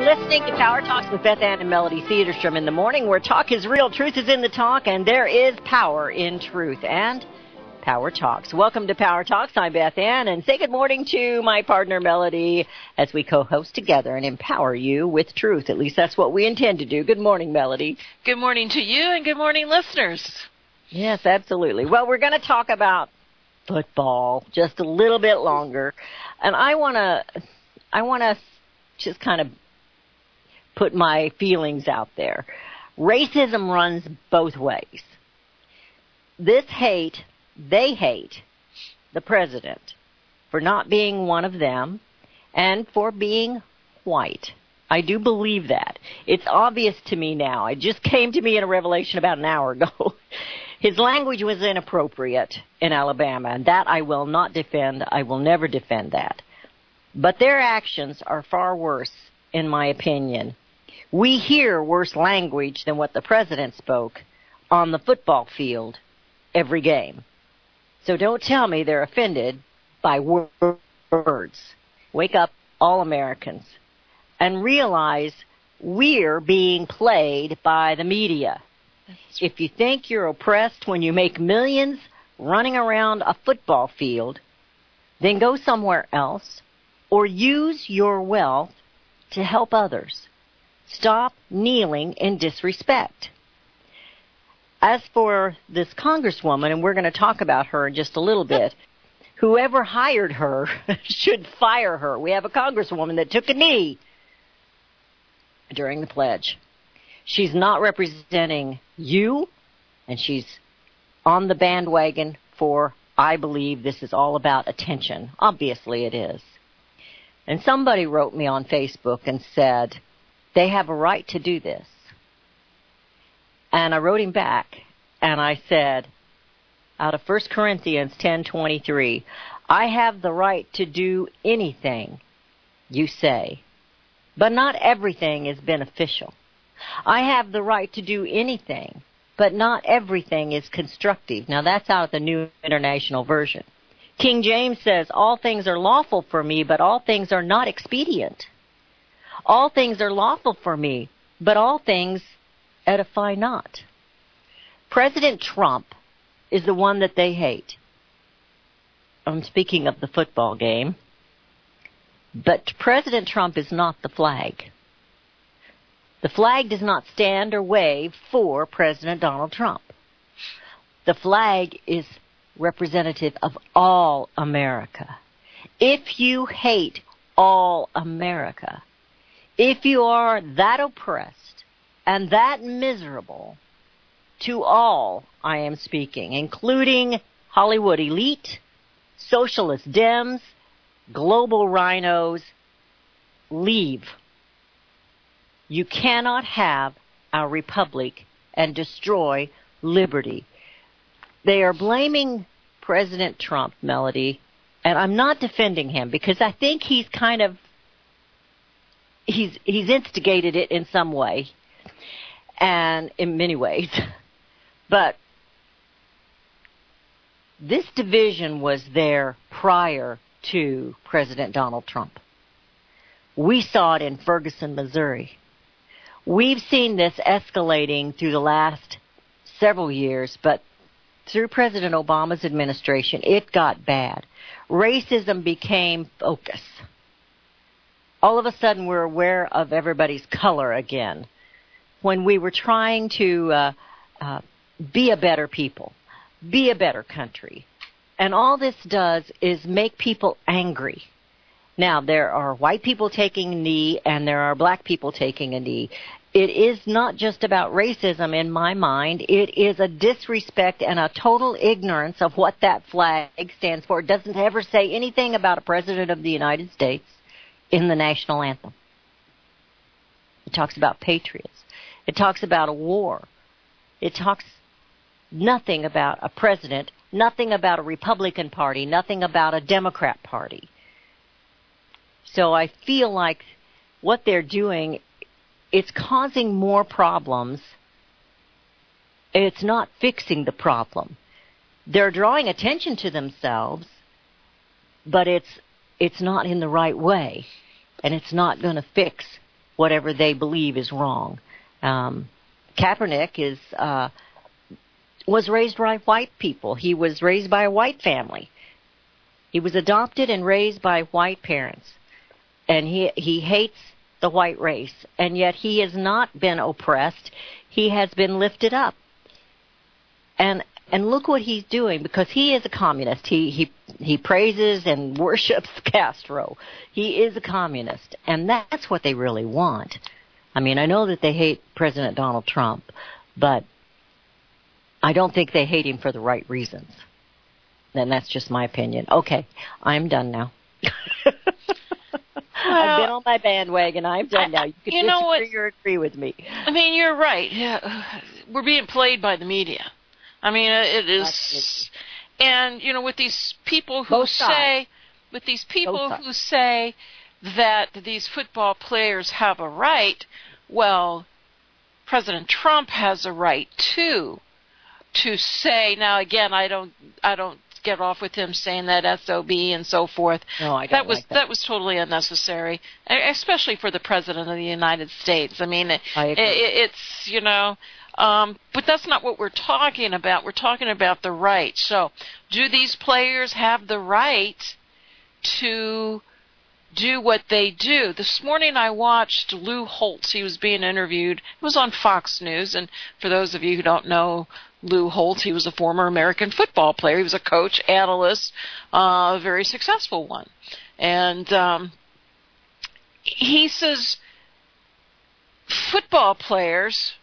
listening to Power Talks with Beth Ann and Melody Cederstrom in the morning, where talk is real, truth is in the talk, and there is power in truth. And Power Talks. Welcome to Power Talks. I'm Beth Ann, and say good morning to my partner Melody as we co-host together and empower you with truth. At least that's what we intend to do. Good morning, Melody. Good morning to you, and good morning, listeners. Yes, absolutely. Well, we're going to talk about football just a little bit longer, and I want to just kind of put my feelings out there. Racism runs both ways. They hate the president for not being one of them and for being white. I do believe that. It's obvious to me now. It just came to me in a revelation about an hour ago. His language was inappropriate in Alabama, and that I will not defend. I will never defend that. But their actions are far worse, in my opinion. We hear worse language than what the president spoke on the football field every game. So don't tell me they're offended by words. Wake up, all Americans, and realize we're being played by the media. If you think you're oppressed when you make millions running around a football field, then go somewhere else or use your wealth to help others. Stop kneeling in disrespect. As for this congresswoman, and we're going to talk about her in just a little bit, whoever hired her should fire her. We have a congresswoman that took a knee during the pledge. She's not representing you, and she's on the bandwagon for, I believe this is all about attention. Obviously it is. And somebody wrote me on Facebook and said, they have a right to do this. And I wrote him back, and I said, out of 1 Corinthians 10:23, I have the right to do anything you say, but not everything is beneficial. I have the right to do anything, but not everything is constructive. Now, that's out of the New International Version. King James says, all things are lawful for me, but all things are not expedient. All things are lawful for me, but all things edify not. President Trump is the one that they hate. I'm speaking of the football game. But President Trump is not the flag. The flag does not stand or wave for President Donald Trump. The flag is representative of all America. If you hate all America, if you are that oppressed and that miserable, to all I am speaking, including Hollywood elite, socialist Dems, global rhinos, leave. You cannot have our republic and destroy liberty. They are blaming President Trump, Melody, and I'm not defending him because I think he's kind of he's instigated it in some way and in many ways. But this division was there prior to President Donald Trump. We saw it in Ferguson, Missouri. We've seen this escalating through the last several years, but through President Obama's administration, it got bad. Racism became focus. All of a sudden, we're aware of everybody's color again. When we were trying to be a better people, be a better country. And all this does is make people angry. Now, there are white people taking a knee and there are black people taking a knee. It is not just about racism in my mind. It is a disrespect and a total ignorance of what that flag stands for. It doesn't ever say anything about a president of the United States in the national anthem. It talks about patriots. It talks about a war. It talks nothing about a president, nothing about a Republican Party, nothing about a Democrat Party. So I feel like what they're doing, it's causing more problems. It's not fixing the problem. They're drawing attention to themselves, but it's not in the right way, and it's not going to fix whatever they believe is wrong. Kaepernick was raised by white people. He was raised by a white family. He was adopted and raised by white parents. And he hates the white race. And yet he has not been oppressed. He has been lifted up. And look what he's doing, because he is a communist. He praises and worships Castro. He is a communist. And that's what they really want. I mean, I know that they hate President Donald Trump, but I don't think they hate him for the right reasons. And that's just my opinion. Okay, I'm done now. I've been on my bandwagon. I'm done now. You can disagree or agree with me. I mean, you're right. Yeah, we're being played by the media. I mean, it is. And, with these people who say that these football players have a right, well, President Trump has a right too, to say. Now, again, I don't get off with him saying that SOB and so forth. No, I don't like that. That was totally unnecessary, especially for the President of the United States. I mean, I agree. it's, but that's not what we're talking about. We're talking about the right. So, do these players have the right to do what they do? This morning I watched Lou Holtz. He was being interviewed. It was on Fox News. And for those of you who don't know Lou Holtz, he was a former American football player. He was a coach, analyst, a very successful one. And he says football players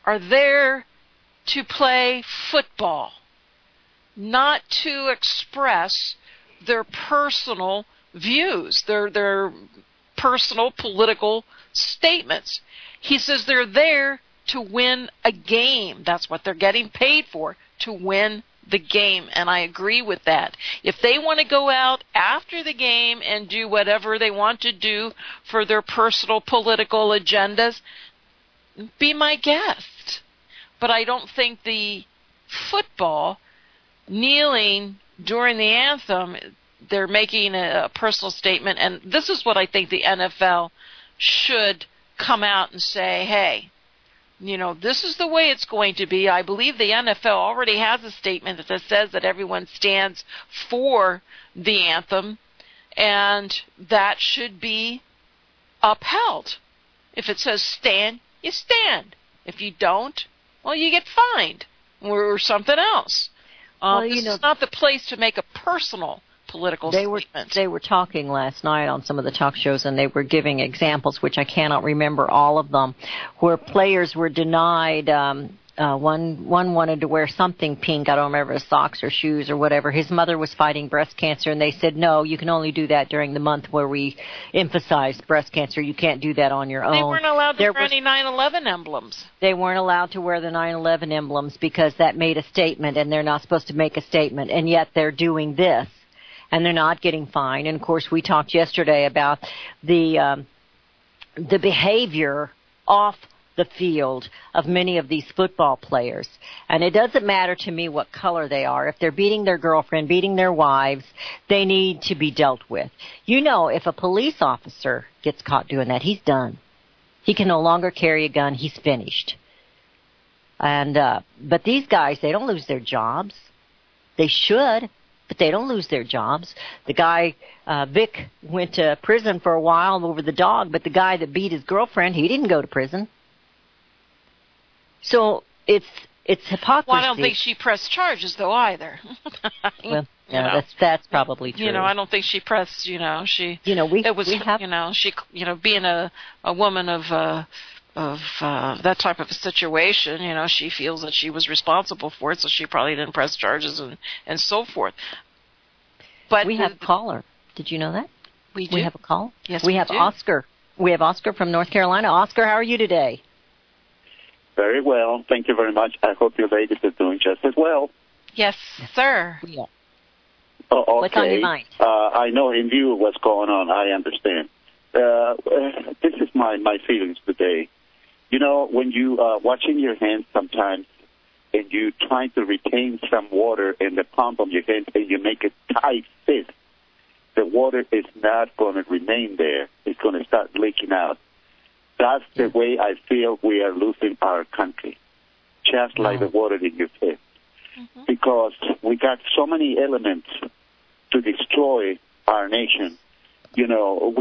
are there to play football, not to express their personal views, their personal political statements. He says they're there to win a game. That's what they're getting paid for, to win the game. And I agree with that. If they want to go out after the game and do whatever they want to do for their personal political agendas, be my guest. But I don't think the football kneeling during the anthem, they're making a personal statement. And this is what I think the NFL should come out and say, hey, this is the way it's going to be. I believe the NFL already has a statement that says that everyone stands for the anthem, and that should be upheld. If it says stand, you stand. If you don't, well, you get fined or something else. This is not the place to make a personal political statement. They were talking last night on some of the talk shows, and they were giving examples, which I cannot remember all of them, where players were denied. One wanted to wear something pink. I don't remember, socks or shoes or whatever. His mother was fighting breast cancer, and they said, no, you can only do that during the month where we emphasize breast cancer. You can't do that on your own. They weren't allowed to wear any 9/11 emblems. They weren't allowed to wear the 9/11 emblems because that made a statement, and they're not supposed to make a statement, and yet they're doing this, and they're not getting fined. And, of course, we talked yesterday about the behavior off the field of many of these football players. And it doesn't matter to me what color they are. If they're beating their girlfriend, beating their wives, they need to be dealt with. If a police officer gets caught doing that, he's done. He can no longer carry a gun. He's finished. And but these guys, they don't lose their jobs. They should, but they don't lose their jobs. The guy, Vic, went to prison for a while over the dog, but the guy that beat his girlfriend, he didn't go to prison. So it's hypocrisy. Well, I don't think she pressed charges, though, either. That's probably true. I don't think she pressed. Being a woman of that type of a situation, she feels that she was responsible for it, so she probably didn't press charges and so forth. But we have a caller. Did you know that? We do. We have a call. Yes, we have do. Oscar. We have Oscar from North Carolina. Oscar, how are you today? Very well. Thank you very much. I hope your ladies are doing just as well. Yes, sir. Yeah. Oh, okay. What's on your mind? I know in view of what's going on, I understand. This is my feelings today. When you washing your hands sometimes and you trying to retain some water in the palm of your hand and you make a tight fist, the water is not going to remain there. It's going to start leaking out. That's the way I feel we are losing our country, just like the water in your fist. Mm-hmm. Because we got so many elements to destroy our nation. You know,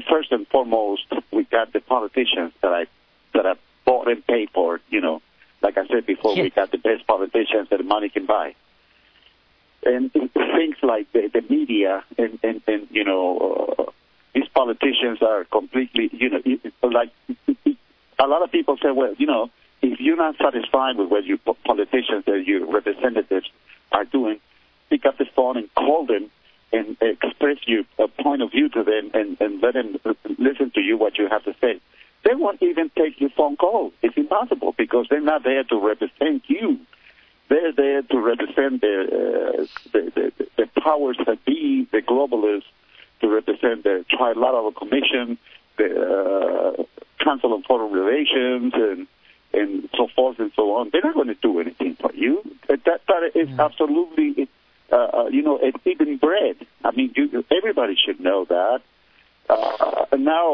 first and foremost, we got the politicians that are bought and paid for. You know, like I said before, we got the best politicians that money can buy. And things like the media and you know, these politicians are completely, you know, like a lot of people say, well, you know, if you're not satisfied with what your politicians or your representatives are doing, pick up the phone and call them and express your point of view to them and let them listen to you, what you have to say. They won't even take your phone call. It's impossible because they're not there to represent you. They're there to represent the powers that be, the globalists, to represent the Trilateral Commission, the Council on Foreign Relations, and so forth and so on. They're not going to do anything for you. That is absolutely, you know, it's even bred. I mean, everybody should know that. Now,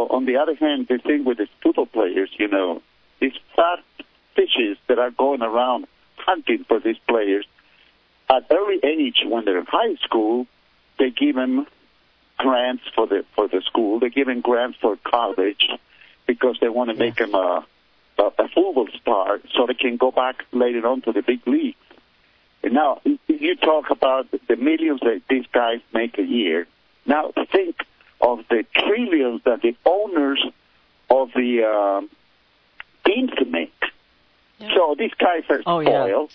on the other hand, the thing with the football players, you know, these fat fishes that are going around hunting for these players, at early age, when they're in high school, they give them grants for the school. They give them grants for college because they want to make them a football star so they can go back later on to the big leagues. And now, you talk about the millions that these guys make a year. Now, think of the trillions that the owners of the teams make. Yeah. So these guys are spoiled,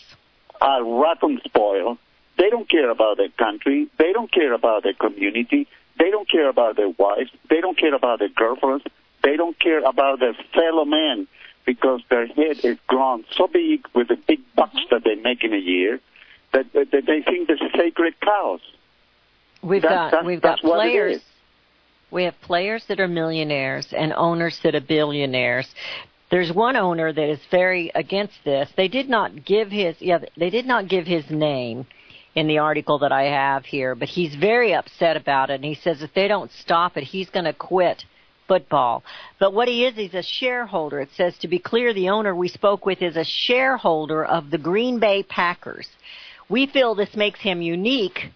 are rotten spoiled. They don't care about their country. They don't care about their community. They don't care about their wives. They don't care about their girlfriends. They don't care about their fellow men because their head is grown so big with the big bucks that they make in a year that they think they're sacred cows. We've got players. We have players that are millionaires and owners that are billionaires. There's one owner that is very against this. They did not give his name in the article that I have here, but he's very upset about it, and he says if they don't stop it, he's going to quit football. But what he is, he's a shareholder. It says, to be clear, the owner we spoke with is a shareholder of the Green Bay Packers. We feel this makes him unique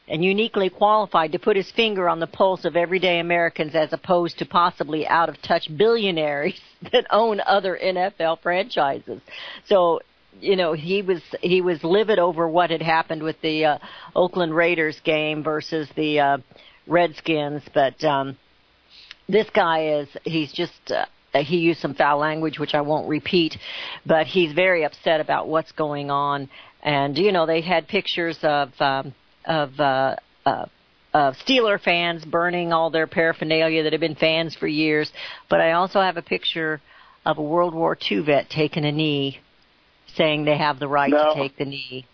and uniquely qualified to put his finger on the pulse of everyday Americans as opposed to possibly out-of-touch billionaires that own other NFL franchises. So, you know, he was livid over what had happened with the Oakland Raiders game versus the Redskins, but this guy he used some foul language, which I won't repeat, but he's very upset about what's going on. And, you know, they had pictures of Steeler fans burning all their paraphernalia that have been fans for years. But I also have a picture of a World War II vet taking a knee, saying they have the right to take the knee.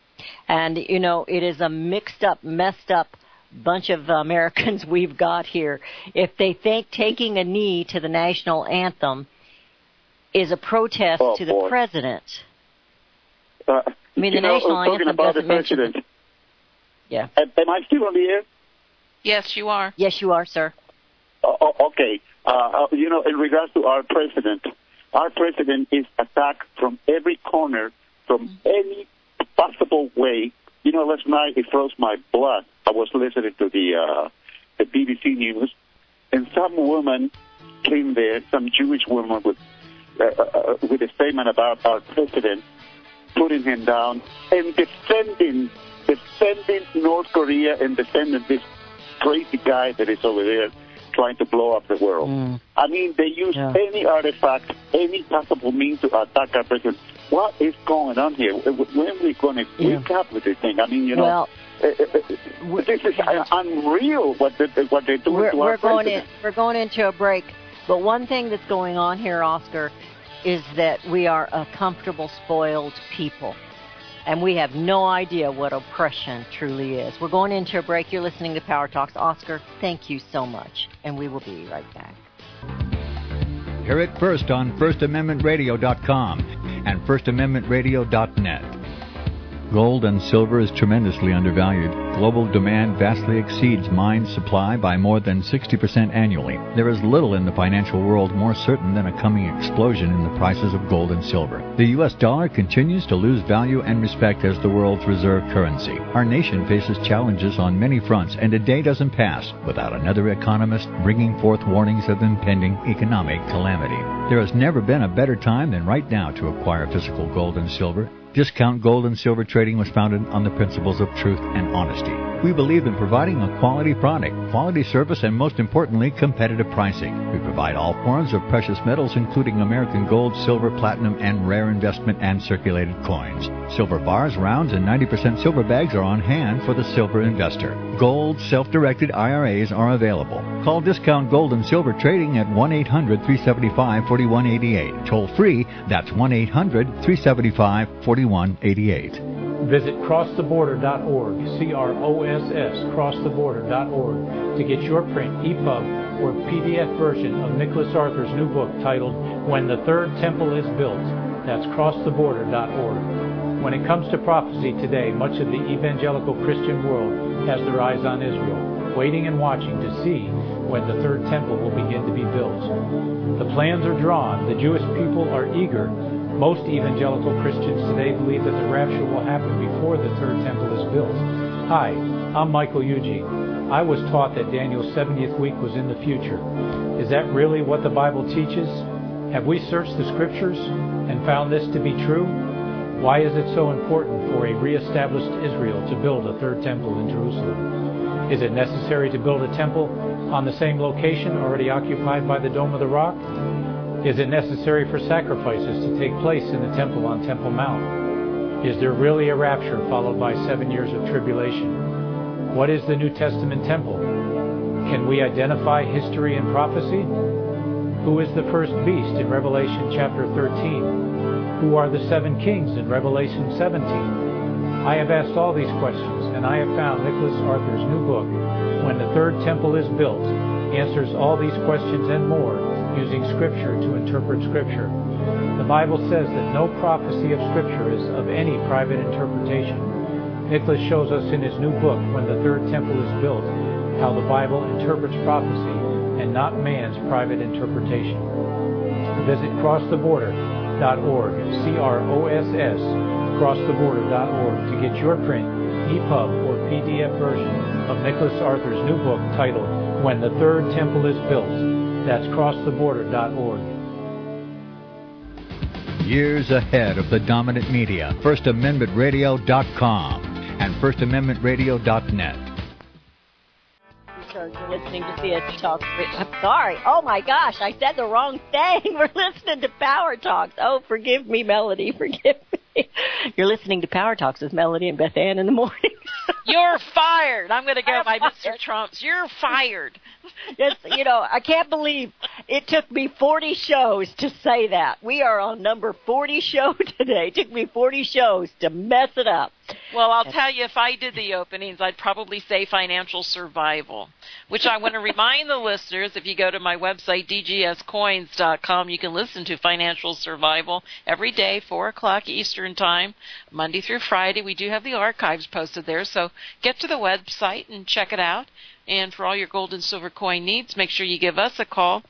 And, you know, it is a mixed up, messed up bunch of Americans we've got here. If they think taking a knee to the national anthem is a protest to the president. I mean, the national anthem doesn't mention... Yeah. Am I still on the air? Yes, you are. Yes, you are, sir. Okay. You know, in regards to our president is attacked from every corner, from any possible way. You know, last night it froze my blood. I was listening to the BBC News, and some woman came there, some Jewish woman with a statement about our president, putting him down and defending North Korea and defending this crazy guy that is over there trying to blow up the world. I mean, they use any artifact, any possible means to attack our president. What is going on here? When are we going to wake up with this thing? I mean, you know, this is unreal what they're doing to our president. We're going into a break. But one thing that's going on here, Oscar, is that we are a comfortable, spoiled people. And we have no idea what oppression truly is. We're going into a break. You're listening to Power Talks. Oscar, thank you so much. And we will be right back. Hear it first on FirstAmendmentRadio.com and FirstAmendmentRadio.net. Gold and silver is tremendously undervalued. Global demand vastly exceeds mine supply by more than 60% annually. There is little in the financial world more certain than a coming explosion in the prices of gold and silver. The U.S. dollar continues to lose value and respect as the world's reserve currency. Our nation faces challenges on many fronts, and a day doesn't pass without another economist bringing forth warnings of impending economic calamity. There has never been a better time than right now to acquire physical gold and silver. Discount Gold and Silver Trading was founded on the principles of truth and honesty. We believe in providing a quality product, quality service, and most importantly, competitive pricing. We provide all forms of precious metals, including American gold, silver, platinum, and rare investment and circulated coins. Silver bars, rounds, and 90% silver bags are on hand for the silver investor. Gold self-directed IRAs are available. Call Discount Gold and Silver Trading at 1-800-375-4188. Toll free, that's 1-800-375-4188. Visit crosstheborder.org, C-R-O-S-S, crosstheborder.org, to get your print, EPUB, or PDF version of Nicholas Arthur's new book titled When the Third Temple is Built. That's crosstheborder.org. When it comes to prophecy today, much of the evangelical Christian world has their eyes on Israel, waiting and watching to see when the third temple will begin to be built. The plans are drawn. The Jewish people are eager. Most evangelical Christians today believe that the rapture will happen before the third temple is built. Hi, I'm Michael Eugene. I was taught that Daniel's 70th week was in the future. Is that really what the Bible teaches? Have we searched the Scriptures and found this to be true? Why is it so important for a reestablished Israel to build a third temple in Jerusalem? Is it necessary to build a temple on the same location already occupied by the Dome of the Rock? Is it necessary for sacrifices to take place in the temple on Temple Mount? Is there really a rapture followed by 7 years of tribulation? What is the New Testament temple? Can we identify history and prophecy? Who is the first beast in Revelation chapter 13? Who are the 7 kings in Revelation 17? I have asked all these questions, and I have found Nicholas Arthur's new book, When the Third Temple is Built, answers all these questions and more, using Scripture to interpret Scripture. The Bible says that no prophecy of Scripture is of any private interpretation. Nicholas shows us in his new book, When the Third Temple is Built, how the Bible interprets prophecy and not man's private interpretation. Visit crosstheborder.org, C-R-O-S-S, crosstheborder.org, to get your print, EPUB, or PDF version of Nicholas Arthur's new book titled When the Third Temple is Built. That's crosstheborder.org. Years ahead of the dominant media, FirstAmendmentRadio.com and FirstAmendmentRadio.net. You're listening to CSC Talk. I'm sorry. Oh my gosh, I said the wrong thing. We're listening to Power Talks. Oh, forgive me, Melody. Forgive me. You're listening to Power Talks with Melody and Beth Ann in the morning. You're fired. I'm going to go by Mr. Trump's. You're fired. Yes, I can't believe it took me 40 shows to say that. We are on number 40 show today. It took me 40 shows to mess it up. Well, I'll tell you, if I did the openings, I'd probably say financial survival, which I want to remind the listeners, if you go to my website, dgscoins.com, you can listen to Financial Survival every day, 4 o'clock Eastern Time, Monday through Friday. We do have the archives posted there, so get to the website and check it out. And for all your gold and silver coin needs, make sure you give us a call.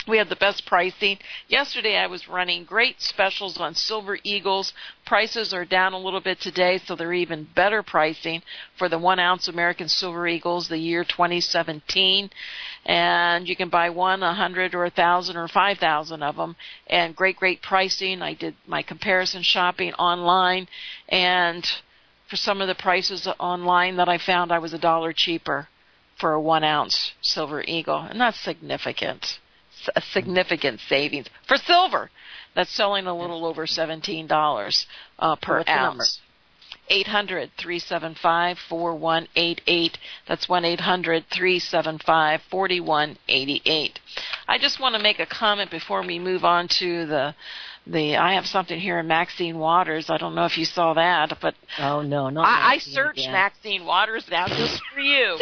We have the best pricing. Yesterday I was running great specials on Silver Eagles. Prices are down a little bit today, so they're even better pricing for the 1 ounce American Silver Eagles, the year 2017. And you can buy 1, 100, or 1,000 or 5,000 of them. And great pricing. I did my comparison shopping online, and for some of the prices online that I found, I was $1 cheaper for a 1 ounce Silver Eagle, and that's significant. A significant savings for silver. That's selling a little over $17 per ounce. 800-375-4188. That's 1-800-375-4188. I just want to make a comment before we move on to the I have something here in Maxine Waters. I don't know if you saw that, but oh no, not I searched again. Maxine Waters now just for you.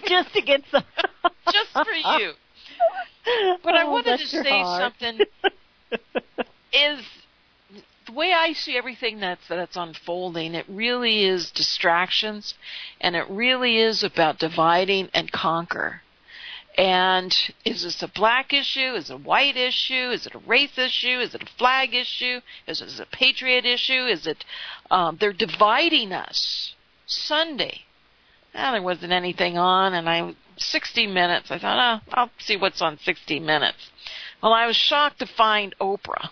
just to get some. Just for you. But I wanted to say something. Is the way I see everything that's unfolding, it really is distractions, and it really is about dividing and conquer. And is this a black issue? Is it a white issue? Is it a race issue? Is it a flag issue? Is it a patriot issue? Is it, they're dividing us. Sunday, there wasn't anything on, 60 Minutes, I thought, I'll see what's on 60 Minutes. Well, I was shocked to find Oprah.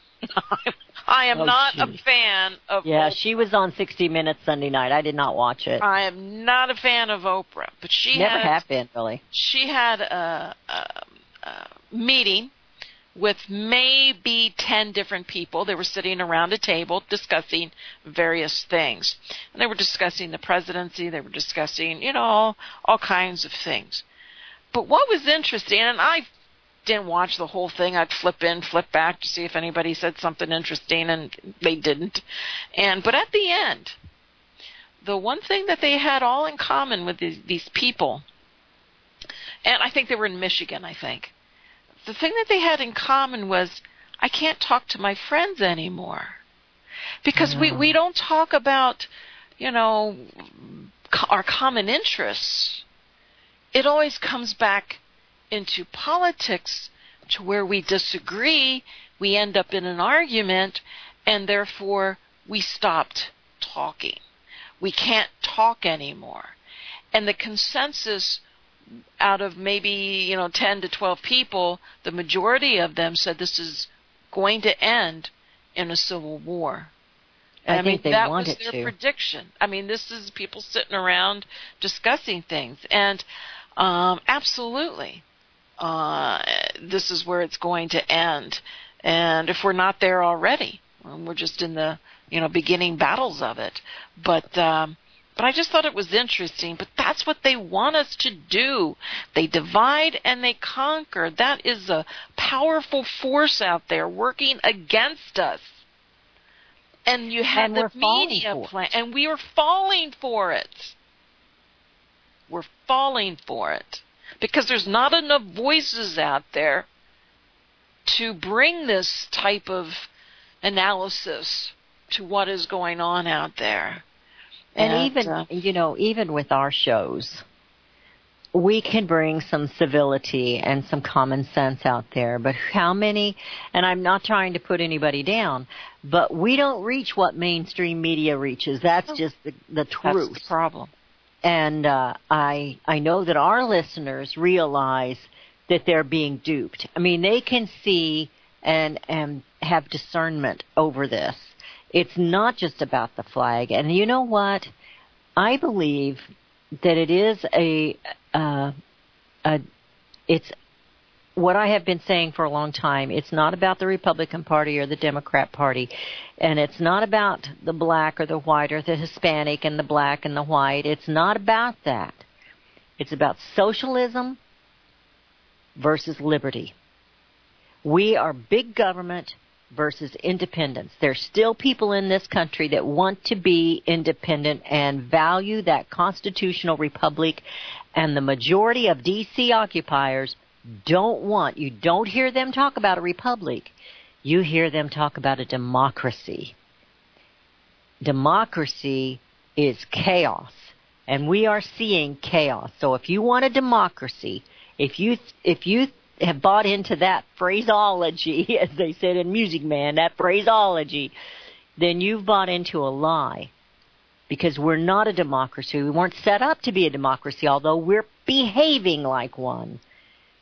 I am not a fan of Oprah. She was on 60 Minutes Sunday night. I did not watch it. I am not a fan of Oprah, but she never have been, really. She had a meeting with maybe 10 different people. They were sitting around a table discussing various things. And they were discussing the presidency. They were discussing, all kinds of things. But what was interesting, and I didn't watch the whole thing. I'd flip in, flip back to see if anybody said something interesting, and they didn't. But at the end, the one thing that they had all in common with these people, and I think they were in Michigan, the thing that they had in common was, I can't talk to my friends anymore. Because we don't talk about, our common interests. It always comes back into politics, to where we disagree, we end up in an argument, and therefore we stopped talking. We can't talk anymore. And the consensus out of maybe 10 to 12 people, the majority of them said this is going to end in a civil war. I think they that want was it their to. prediction. This is people sitting around discussing things, and absolutely, this is where it's going to end. And if we're not there already, we're just in the beginning battles of it. But I just thought it was interesting. But that's what they want us to do. They divide and they conquer. That is a powerful force out there working against us. And you have the media plan, and we are falling for it. We're falling for it because there's not enough voices out there to bring this type of analysis to what is going on out there. And even with our shows, we can bring some civility and some common sense out there. But how many, and I'm not trying to put anybody down, but we don't reach what mainstream media reaches. That's just the truth. That's the problem. And I know that our listeners realize that they're being duped. They can see and have discernment over this. It's not just about the flag. And you know what? I believe that it is it's what I have been saying for a long time. It's not about the Republican Party or the Democrat Party, and it's not about the black or the white or the Hispanic and the black and the white. It's not about that. It's about socialism versus liberty. We are big government versus independence. There's still people in this country that want to be independent and value that constitutional republic, and the majority of D.C. occupiers don't want. You don't hear them talk about a republic. You hear them talk about a democracy. Democracy is chaos, and we are seeing chaos. So if you want a democracy, if you have bought into that phraseology, as they said in Music Man, that phraseology, then you've bought into a lie. Because we're not a democracy. We weren't set up to be a democracy, although we're behaving like one.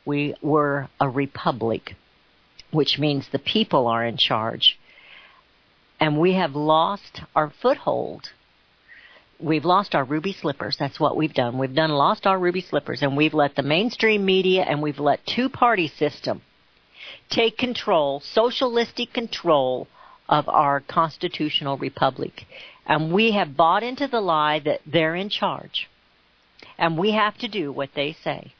We were a republic, which means the people are in charge. And we have lost our foothold. We've lost our ruby slippers. That's what we've done. We've lost our ruby slippers, and we've let the mainstream media and we've let two-party system take control, socialistic control of our constitutional republic. And we have bought into the lie that they're in charge. And we have to do what they say.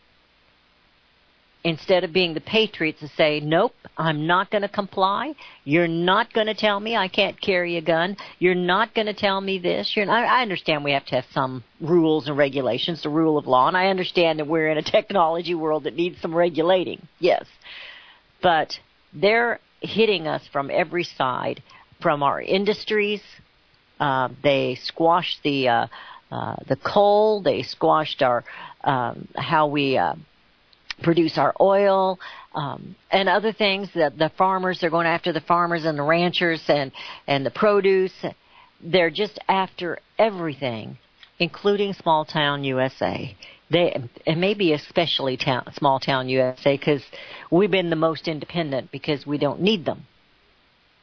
Instead of being the patriots that say, nope, I'm not going to comply. You're not going to tell me I can't carry a gun. You're not going to tell me this. I understand we have to have some rules and regulations, the rule of law, and I understand that we're in a technology world that needs some regulating, yes. But they're hitting us from every side. from our industries. They squashed the coal. They squashed our how we produce our oil and other things. That the farmers, they're going after the farmers and the ranchers and the produce. They're just after everything, including small town USA. And maybe especially small town USA, because we've been the most independent because we don't need them.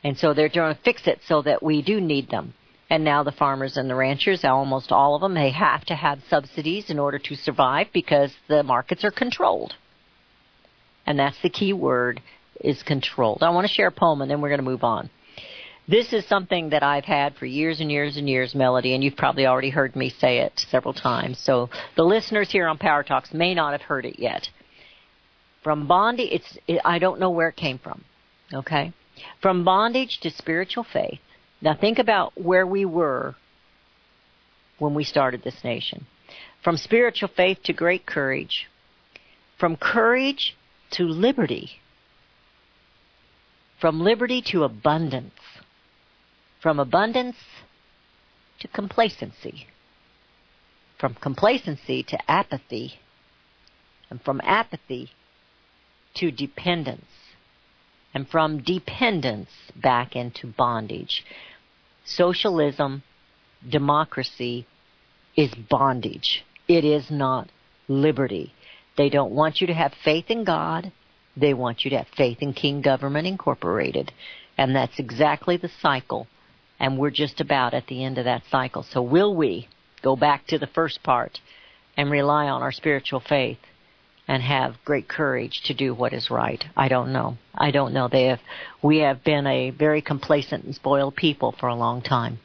And so they're trying to fix it so that we do need them. And now the farmers and the ranchers, almost all of them, they have to have subsidies in order to survive because the markets are controlled. And that's the key word, is controlled. I want to share a poem, and then we're going to move on. This is something that I've had for years and years and years, Melody, and you've probably already heard me say it several times. So the listeners here on Power Talks may not have heard it yet. From bondage, I don't know where it came from, okay? From bondage to spiritual faith. Now think about where we were when we started this nation. From spiritual faith to great courage. From courage to liberty. From liberty to abundance. From abundance to complacency. From complacency to apathy. And from apathy to dependence. And from dependence back into bondage. Socialism, democracy is bondage. It is not liberty. They don't want you to have faith in God. They want you to have faith in King Government Incorporated. And that's exactly the cycle. And we're just about at the end of that cycle. So will we go back to the first part and rely on our spiritual faith and have great courage to do what is right? I don't know. I don't know. We have been a very complacent and spoiled people for a long time.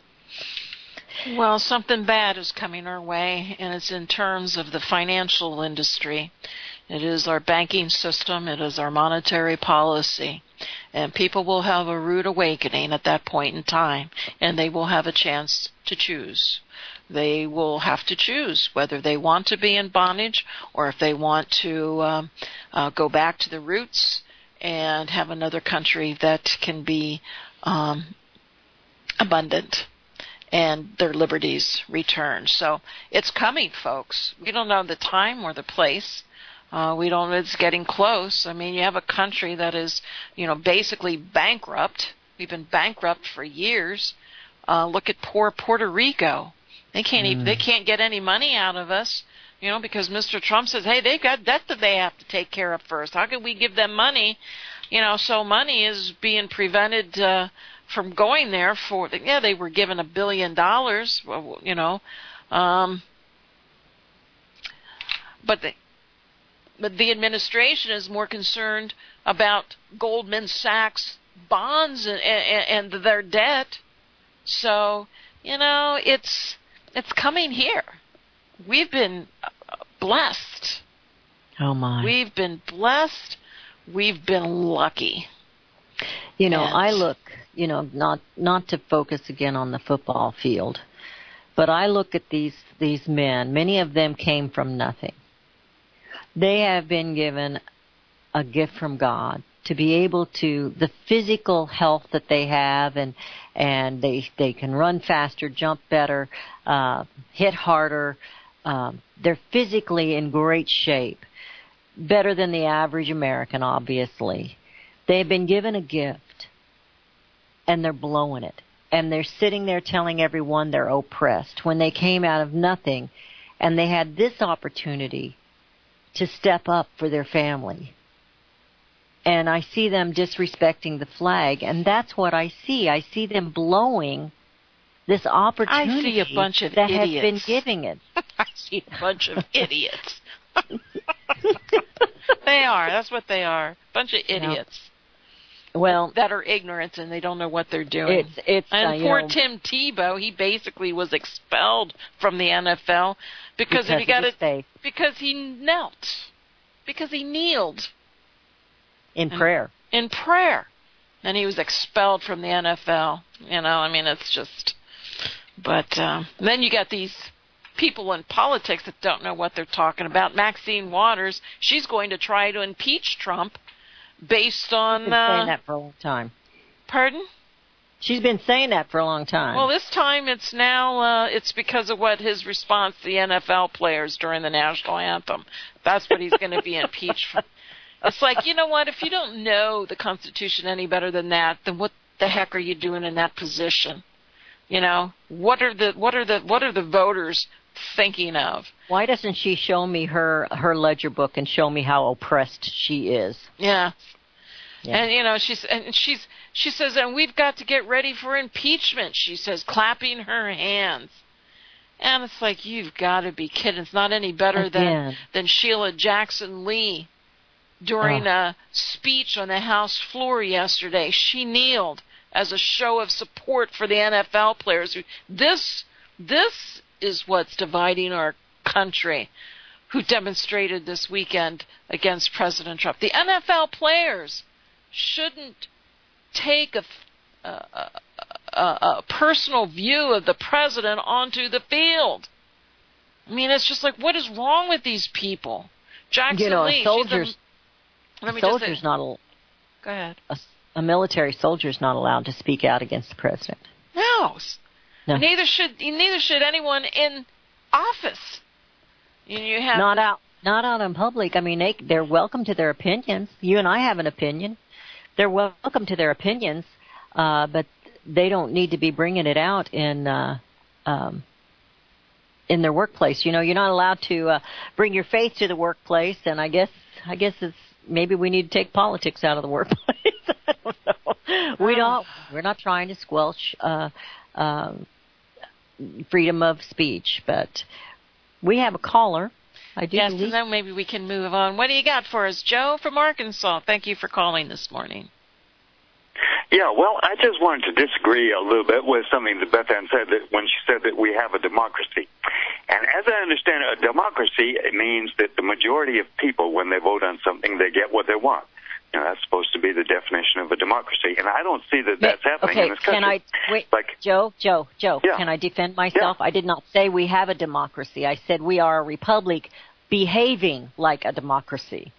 Well, something bad is coming our way, and it's in terms of the financial industry. It is our banking system. It is our monetary policy. And people will have a rude awakening at that point in time, and they will have a chance to choose. They will have to choose whether they want to be in bondage or if they want to go back to the roots and have another country that can be abundant and their liberties returned. So it's coming, folks. We don't know the time or the place. We don't know. It's getting close. I mean, you have a country that is, basically bankrupt. We've been bankrupt for years. Look at poor Puerto Rico. They can't get any money out of us, because Mr. Trump says, hey, they've got debt that they have to take care of first. How can we give them money? So money is being prevented from going there they were given $1 billion, but the administration is more concerned about Goldman Sachs bonds and their debt. So, it's coming here. We've been blessed. Oh, my. We've been blessed. We've been lucky. I look, not to focus again on the football field, but I look at these men. Many of them came from nothing. They have been given a gift from God to be able to, the physical health that they have, and they can run faster, jump better, hit harder. They're physically in great shape, better than the average American, obviously. They've been given a gift, and they're blowing it. And they're sitting there telling everyone they're oppressed when they came out of nothing, and they had this opportunity to step up for their family. And I see them disrespecting the flag, and that's what I see. I see them blowing this opportunity. I see a bunch of that idiots. has been giving it. I see a bunch of idiots. They are. That's what they are. A bunch of idiots. Well, that are ignorant and they don't know what they're doing. And poor Tim Tebow, he basically was expelled from the NFL because he knelt, because he kneeled in prayer. And he was expelled from the NFL. It's just. But then you got these people in politics that don't know what they're talking about. Maxine Waters, she's going to try to impeach Trump based on... I've been saying that for a long time. Pardon? She's been saying that for a long time. Well, this time it's now, it's because of what his response to the NFL players during the national anthem. That's what he's going to be impeached for. It's like, you know what? If you don't know the Constitution any better than that, then what the heck are you doing in that position? You know, what are the voters thinking of? Why doesn't she show me her ledger book and show me how oppressed she is? Yeah. And you know, she says, and we've got to get ready for impeachment. She says, clapping her hands. And it's like, you've got to be kidding. It's not any better than Sheila Jackson Lee during a speech on the House floor yesterday. She kneeled as a show of support for the NFL players. This is what's dividing our country, who demonstrated this weekend against President Trump. The NFL players shouldn't take a personal view of the president onto the field. I mean, it's just like, what is wrong with these people? Jackson Lee, Go ahead. A military soldier's not allowed to speak out against the president. No. Neither should anyone in office. You have not out in public. I mean, they're welcome to their opinions. You and I have an opinion. They're welcome to their opinions, but they don't need to be bringing it out in their workplace. You know, you're not allowed to bring your faith to the workplace, and I guess it's maybe we need to take politics out of the workplace. I don't know. We're not trying to squelch freedom of speech, but we have a caller. Yes, and then maybe we can move on. What do you got for us, Joe from Arkansas? Thank you for calling this morning. Yeah, well, I just wanted to disagree a little bit with something that Beth Ann said, that when she said that we have a democracy. And as I understand it, a democracy, it means that the majority of people, when they vote on something, they get what they want. You know, that's supposed to be the definition of a democracy. And I don't see that that's happening in this country. Joe, can I defend myself? Yeah. I did not say we have a democracy. I said we are a republic behaving like a democracy.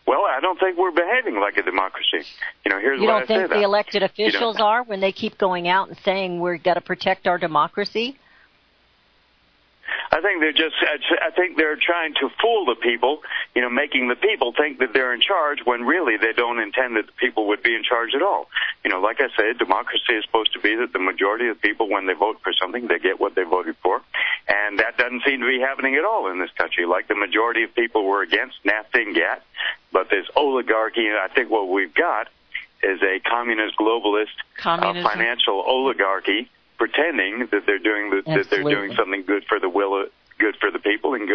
Well, I don't think we're behaving like a democracy. You know, here's what I say. You don't think the elected officials are when they keep going out and saying we've got to protect our democracy? I think they're trying to fool the people, you know, making the people think that they're in charge when really they don't intend that the people would be in charge at all. You know, like I said, democracy is supposed to be that the majority of people, when they vote for something, they get what they voted for. And that doesn't seem to be happening at all in this country. Like the majority of people were against NAFTA and GATT, but this oligarchy, and I think what we've got is a communist globalist financial oligarchy pretending that they're doing something good for the people and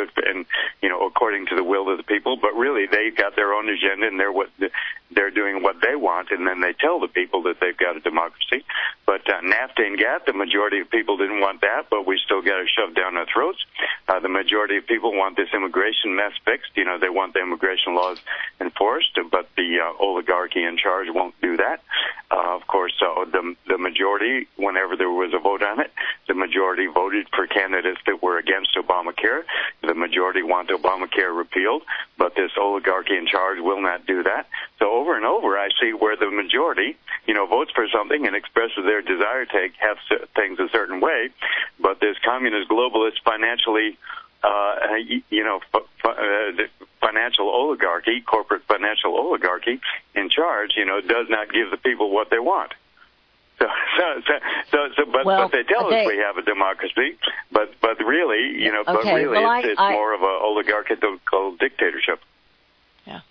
you know, according to the will of the people, but really they got their own agenda and they're doing what they want, and then they tell the people that they've got a democracy. But NAFTA and GATT, the majority of people didn't want that, but we still got it shoved down our throats. The majority of people want this immigration mess fixed. You know, they want the immigration laws enforced, but the oligarchy in charge won't do that. Of course, the majority, whenever there was a vote on it, the majority voted for candidates that were against Obamacare. The majority want Obamacare repealed, but this oligarchy in charge will not do that. So over and over, I see where the majority, you know, votes for something and expresses their desire to have things a certain way, but this communist globalist financially, financial oligarchy, corporate financial oligarchy in charge, you know, does not give the people what they want. But they tell us we have a democracy, but really, you know, it's more of an oligarchical dictatorship. Yeah.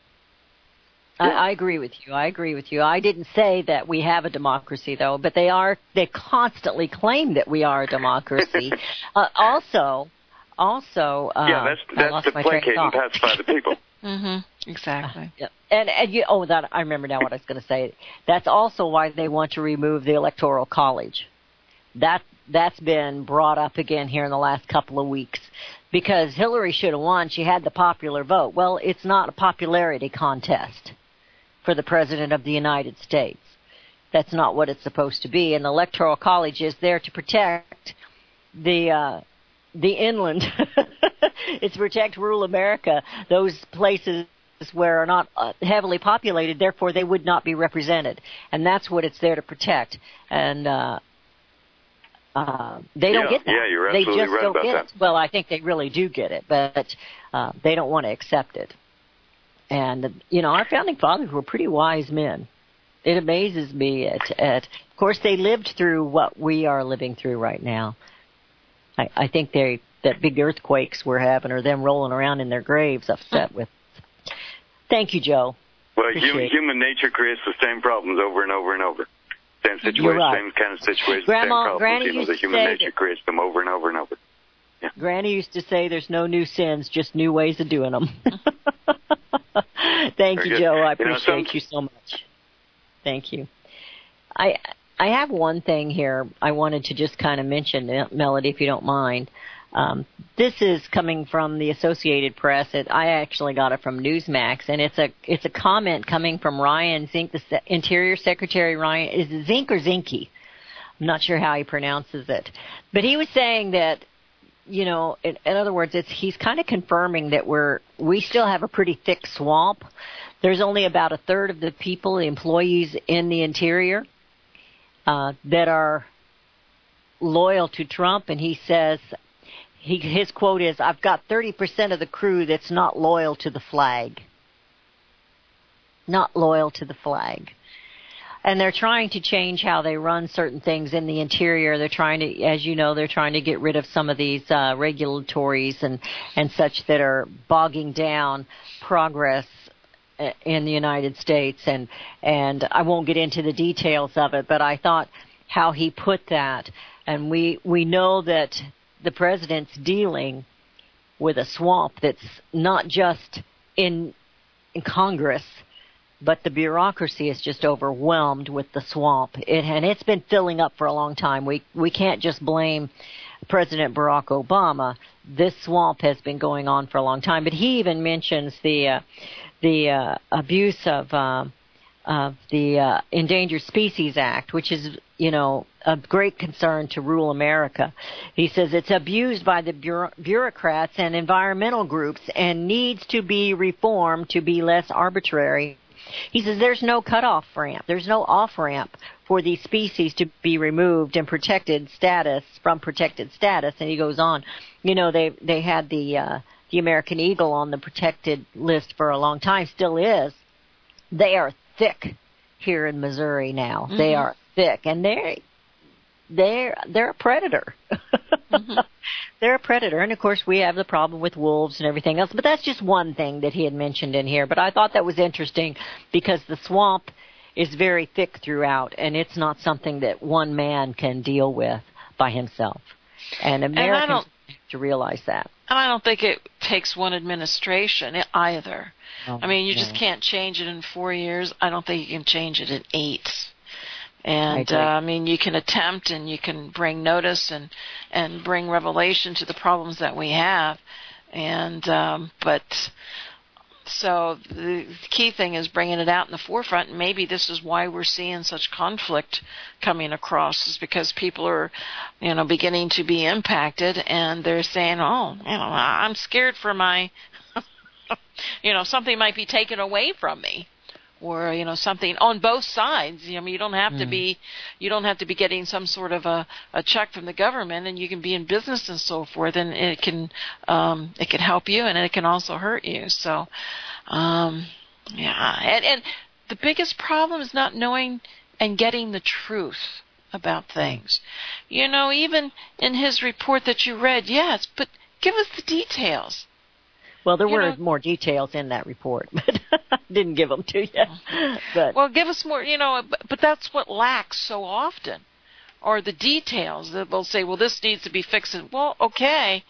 I agree with you. I didn't say that we have a democracy, though, but they constantly claim that we are a democracy. Also, that's to placate and pacify the people. Mm-hmm. Exactly. I remember now what I was going to say. That's also why they want to remove the Electoral College. That's been brought up again here in the last couple of weeks, because Hillary should have won. She had the popular vote. Well, it's not a popularity contest for the President of the United States. That's not what it's supposed to be. And the Electoral College is there to protect the inland. It's to protect rural America, those places where are not heavily populated, therefore they would not be represented. And that's what it's there to protect. And they don't get that. Yeah, you're absolutely they just right don't about get that. it. Well, I think they really do get it, but they don't want to accept it. And, our founding fathers were pretty wise men. It amazes me of course, they lived through what we are living through right now. I think that big earthquakes we're having are them rolling around in their graves upset with. Thank you, Joe. Well, human nature creates the same problems over and over and over. Same situation, right. Same kind of situations, Grandma, same problems. Granny The human nature creates them over and over and over. Yeah. Granny used to say there's no new sins, just new ways of doing them. Thank you, Joe. I appreciate you so much. Thank you. I have one thing here I wanted to just kind of mention, Melody, if you don't mind. This is coming from the Associated Press. I actually got it from Newsmax, and it's a comment coming from Ryan Zink, the Interior Secretary. Ryan, is it Zink or Zinke? I'm not sure how he pronounces it, but he was saying that, in other words, he's kind of confirming that we still have a pretty thick swamp. There's only about a third of the people, the employees in the interior, that are loyal to Trump, and he says. His quote is, "I've got 30% of the crew that's not loyal to the flag." Not loyal to the flag. And they're trying to change how they run certain things in the interior. They're trying to, as you know, they're trying to get rid of some of these regulatories and such that are bogging down progress in the United States. And I won't get into the details of it, but I thought how he put that. And we know that the president's dealing with a swamp that's not just in Congress, but the bureaucracy is just overwhelmed with the swamp. And it's been filling up for a long time. We can't just blame President Barack Obama. This swamp has been going on for a long time. But he even mentions the abuse of the Endangered Species Act, which is, a great concern to rural America. He says it's abused by the bureaucrats and environmental groups and needs to be reformed to be less arbitrary. He says there's no cutoff ramp. There's no off-ramp for these species to be removed and protected status. And he goes on. They had the American eagle on the protected list for a long time, still is. They are thick here in Missouri now. Mm-hmm. They are thick, and they're a predator. Mm-hmm. They're a predator, and of course we have the problem with wolves and everything else. But that's just one thing that he had mentioned in here. But I thought that was interesting because the swamp is very thick throughout, and it's not something that one man can deal with by himself. And Americans have to realize that. And I don't think it takes one administration either. Oh, I mean, you just can't change it in 4 years. I don't think you can change it in 8. And, I mean, you can attempt and you can bring notice and bring revelation to the problems that we have. And, but, so the key thing is bringing it out in the forefront. And maybe this is why we're seeing such conflict coming across, is because people are, beginning to be impacted, and they're saying, I'm scared for my, something might be taken away from me. Or something on both sides. I mean, you don't have to be getting some sort of a check from the government, and you can be in business and so forth, and it can help you, and it can also hurt you. So, and the biggest problem is not knowing and getting the truth about things. Even in his report that you read, yes, but give us the details. Well, there were more details in that report, but I didn't give them to you. Well, give us more, but that's what lacks so often, or the details that they'll say, well, this needs to be fixed. Well, okay,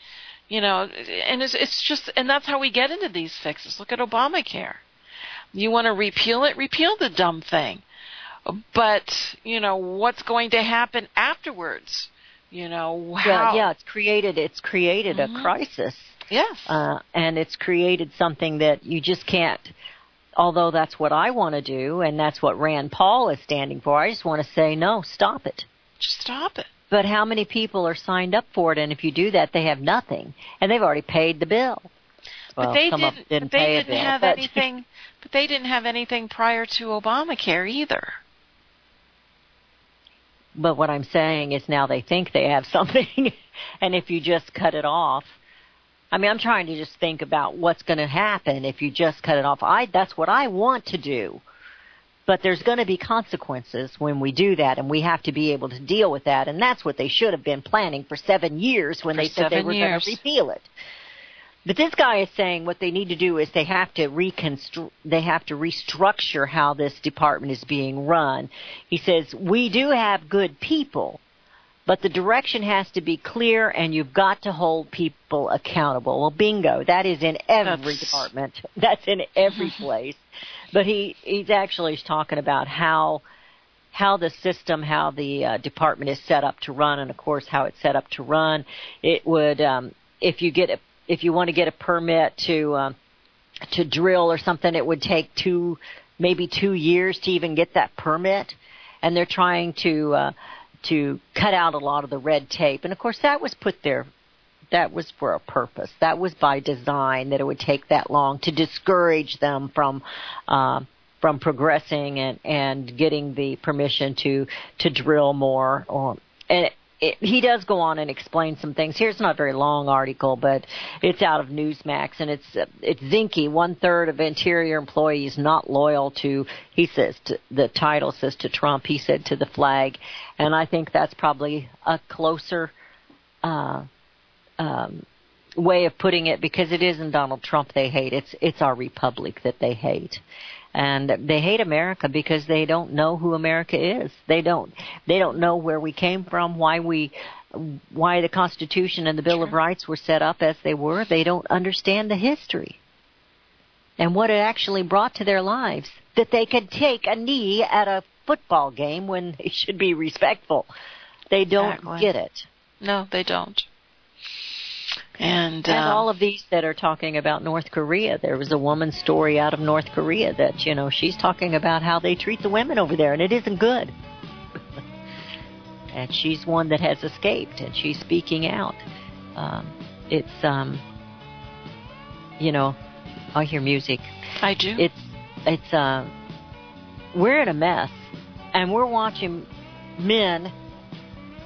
and it's just, and that's how we get into these fixes. Look at Obamacare. You want to repeal it? Repeal the dumb thing. But, what's going to happen afterwards? How? Yeah, it's created a crisis. Yes. And it's created something that you just can't, although that's what I want to do, and that's what Rand Paul is standing for. I just want to say, no, stop it. Just stop it. But how many people are signed up for it? And if you do that, they have nothing. And they've already paid the bill. well, they some didn't, of them didn't but they pay didn't a bill. have But anything. But they didn't have anything prior to Obamacare either. But what I'm saying is now they think they have something, and if you just cut it off, I mean, I'm trying to just think about what's going to happen if you just cut it off. That's what I want to do. But there's going to be consequences when we do that, and we have to be able to deal with that. And that's what they should have been planning for 7 years when they said they were going to repeal it. But this guy is saying what they need to do is they have to restructure how this department is being run. He says, we do have good people, but the direction has to be clear, and you've got to hold people accountable. Well, bingo, that is in every department. That's in every place. But he's actually talking about how the system, how the department is set up to run, and of course how it's set up to run. It would, if you want to get a permit to drill or something, it would take maybe 2 years to even get that permit, and they're trying to cut out a lot of the red tape. And of course that was put there. That was for a purpose. That was by design, that it would take that long to discourage them from progressing and getting the permission to drill more. He does go on and explain some things. Here's not a very long article, but it's out of Newsmax, and it's zinky. 1/3 of Interior employees not loyal to, he says, the title says to Trump. He said to the flag, and I think that's probably a closer way of putting it, because it isn't Donald Trump they hate. It's our republic that they hate. And they hate America because they don't know who America is. They don't know where we came from, why the Constitution and the Bill of Rights were set up as they were. They don't understand the history and what it actually brought to their lives, that they could take a knee at a football game when they should be respectful. They don't get it. No, they don't. And all of these that are talking about North Korea, there was a woman's story out of North Korea that, she's talking about how they treat the women over there, and it isn't good. And she's one that has escaped, and she's speaking out. I hear music. I do. We're in a mess, and we're watching men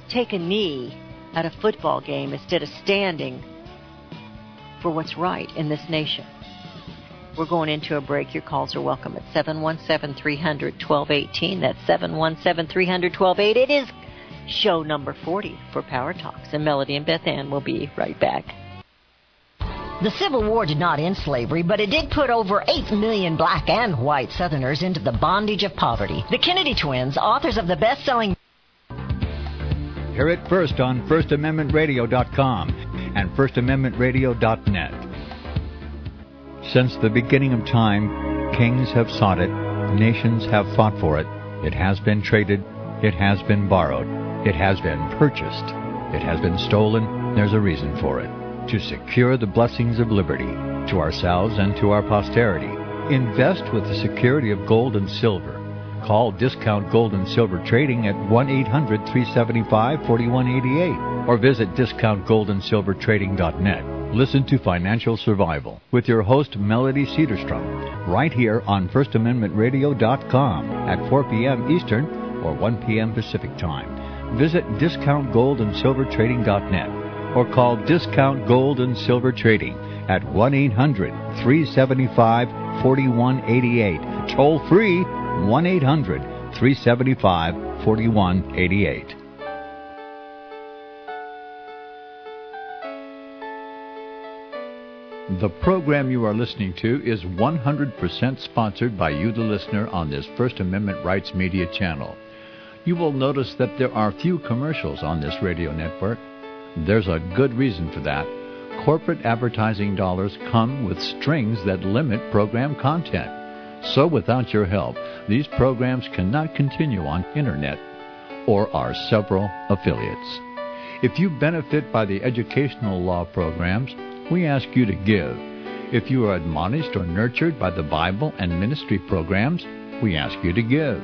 take a knee at a football game instead of standing for what's right in this nation. We're going into a break. Your calls are welcome at 717-300-1218. That's 717-300-1218. It is show number 40 for Power Talks, and Melody and Beth Ann will be right back. The Civil War did not end slavery, but it did put over 8 million black and white Southerners into the bondage of poverty. The Kennedy twins, authors of the best-selling... Hear it first on FirstAmendmentRadio.com and FirstAmendmentRadio.net. Since the beginning of time, kings have sought it, nations have fought for it. It has been traded, it has been borrowed, it has been purchased, it has been stolen. There's a reason for it. To secure the blessings of liberty to ourselves and to our posterity. Invest with the security of gold and silver. Call Discount Gold and Silver Trading at 1-800-375-4188 or visit discountgoldandsilvertrading.net. Listen to Financial Survival with your host Melody Cedarstrom right here on FirstAmendmentRadio.com at 4 p.m. Eastern or 1 p.m. Pacific Time. Visit discountgoldandsilvertrading.net or call Discount Gold and Silver Trading at 1-800-375-4188. Toll free 1-800-375-4188. The program you are listening to is 100% sponsored by you, the listener, on this First Amendment Rights Media channel. You will notice that there are few commercials on this radio network. There's a good reason for that. Corporate advertising dollars come with strings that limit program content. So without your help, these programs cannot continue on Internet or our several affiliates. If you benefit by the educational law programs, we ask you to give. If you are admonished or nurtured by the Bible and ministry programs, we ask you to give.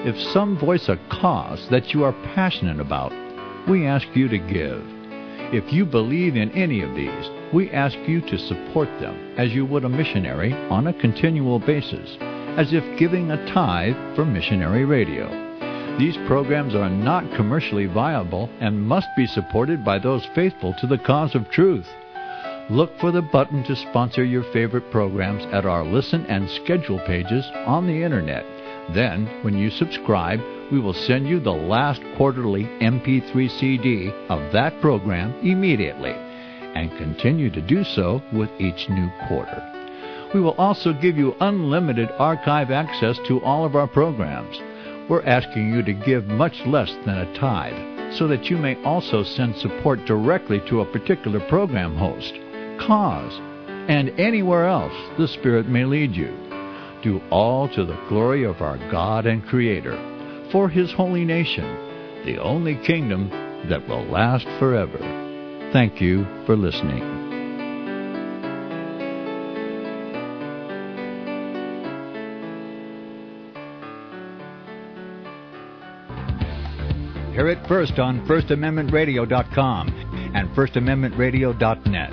If some voice a cause that you are passionate about, we ask you to give. If you believe in any of these, We ask you to support them as you would a missionary on a continual basis, as if giving a tithe for missionary radio. These programs are not commercially viable and must be supported by those faithful to the cause of truth. Look for the button to sponsor your favorite programs at our listen and schedule pages on the Internet. Then, when you subscribe, we will send you the last quarterly MP3 CD of that program immediately, and continue to do so with each new quarter. We will also give you unlimited archive access to all of our programs. We're asking you to give much less than a tithe, so that you may also send support directly to a particular program host, cause, and anywhere else the Spirit may lead you. Do all to the glory of our God and Creator, for His holy nation, the only kingdom that will last forever. Thank you for listening. Hear it first on FirstAmendmentRadio.com and FirstAmendmentRadio.net.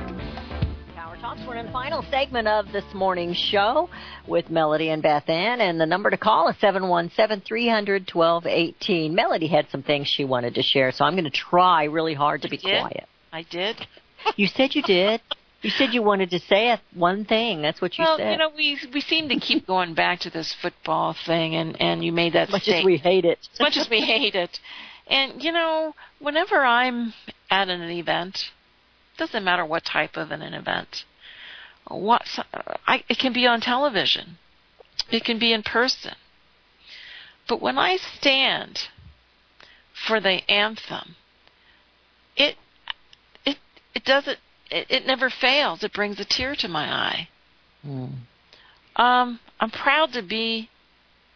Power Talks. We're in the final segment of this morning's show with Melody and Beth Ann, and the number to call is 717-300-1218. Melody had some things she wanted to share, so I'm going to try really hard to be quiet. I did. You said you did. You said you wanted to say one thing. That's what you said. Well, we seem to keep going back to this football thing, and you made that statement. As much as we hate it. As much as we hate it. And, whenever I'm at an event, doesn't matter what type of an event, it can be on television. It can be in person. But when I stand for the anthem, it never fails. It brings a tear to my eye. I'm proud to be